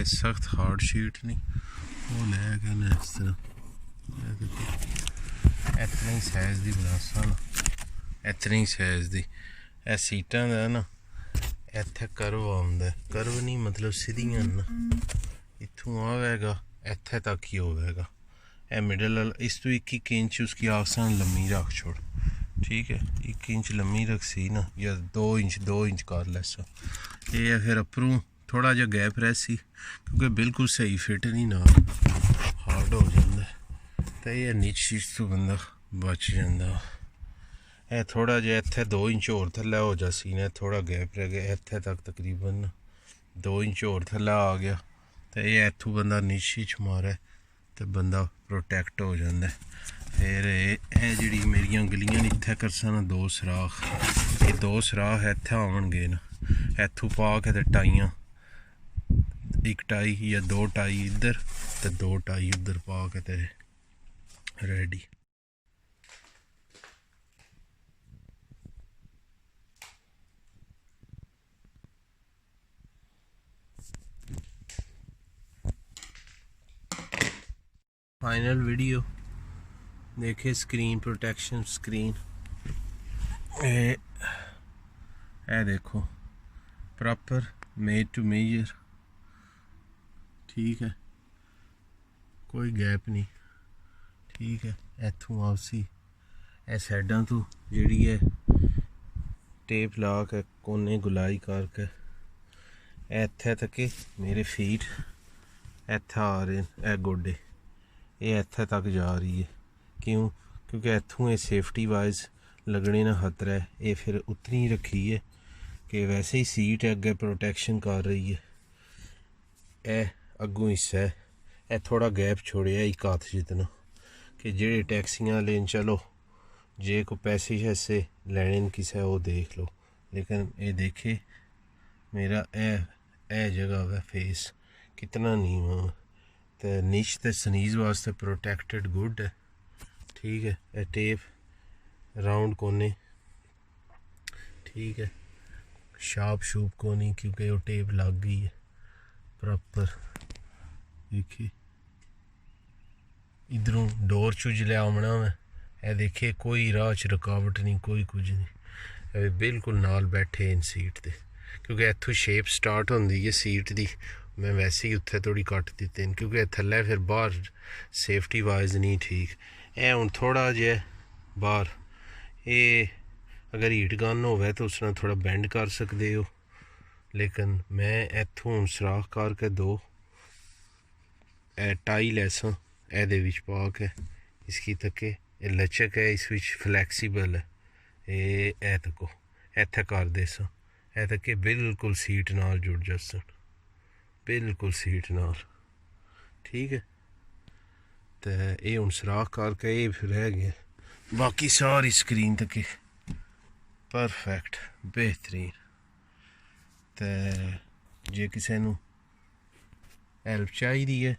सख्त hard sheet नहीं वो लै गए ना इस तरह इतना ही साइज़ दी बनासा ना इतनी ही साइज़ दी ए सीटां दा ना इत्थे कर्व आउंदा कर्व नहीं मतलब सीधियां ना इत्थों आवेगा इत्थे तक ही होवेगा ए मिडल इस तो 1 इंच उसकी आसान लम्मी रख छोड़ ठीक है 1 इंच लम्मी रख सी ना या 2 इंच कर लैसा ये फिर अपरों थोड़ा जा गैप रह सी क्योंकि बिल्कुल सही फिट नहीं ना हार्ड हो जाता तो ये नीच चीज़ तो बंदा बच जाता है थोड़ा जा इत्थे 2 इंच होर थल्ले हो जा सीने थोड़ा गैप रह गया इत्थे तक तकरीबन 2 इंच होर थल्ले आ गया तो ये इत्थों बंदा नीच मारे तो बंदा प्रोटैक्ट हो जाता है फिर ये जी मेरिया गलियां इत्थे करसा ना 2 सराख ये 2 सराख इत्थे आउणगे ना इत्थों पा के ते टाइयां 1 टाई या 2 टाई इधर तो 2 टाई उधर पा के ते रेडी फाइनल वीडियो देखे स्क्रीन प्रोटेक्शन स्क्रीन ए देखो प्रॉपर मेड टू मेजर ठीक है कोई गैप नहीं ठीक है इत्थों वापसी ए साइडां तो जिहड़ी है टेप ला के कोने गुलाई करके इत्थे तक मेरे फीट इत्थे आ रहे हैं गोडे ये इत्थे तक जा रही है क्यों क्योंकि इत्थों ये सेफ्टी वाइज लगने ना खतरा है ये फिर उतनी ही रखी है कि वैसे ही सीट अगे प्रोटेक्शन कर रही है ए अगों हिस्सा है ए थोड़ा गैप छोड़िया एक हाथ जितना कि जेड़े टैक्सियां लेन चलो जे को पैसे शैसे लैने किसे वो देख लो लेकिन ये देखे मेरा ए जगह है फेस कितना नीवा तो नीच तो सनीज वास्ते प्रोटेक्टेड गुड है ठीक है ए टेप राउंड कोने ठीक है शार्प शूप कोनी क्योंकि वो टेप लग गई है प्रॉपर देखिए इधरों डोर चो जिले आमना मैं ए देखिए कोई राह च रुकावट नहीं कोई कुछ नहीं बिल्कुल नाल बैठे इन सीट ते क्योंकि इत्थों शेप स्टार्ट होंदी है सीट दी मैं वैसे ही उत्थे थोड़ी कट दिते क्योंकि थल्ले फिर बाहर सेफ्टी वाइज नहीं ठीक ए हुण थोड़ा जिहा बाहर ये अगर हीट गन होवे तो उस नाल थोड़ा बेंड कर सकते हो लेकिन मैं इत्थों सराख करके 2 टाई लैसा एदे विच पा के इसकी तके लचक है इस विच फ्लैक्सीबल है ये तको इत्थे कर देसा ए तके बिल्कुल सीट नाल जुड़ जासन बिल्कुल सीट नाल ठीक है तो ये हुण सराख करके ये फिर रह गया बाकी सारी स्क्रीन तक परफेक्ट बेहतरीन तो जे किसी नूं हेल्प चाहिए है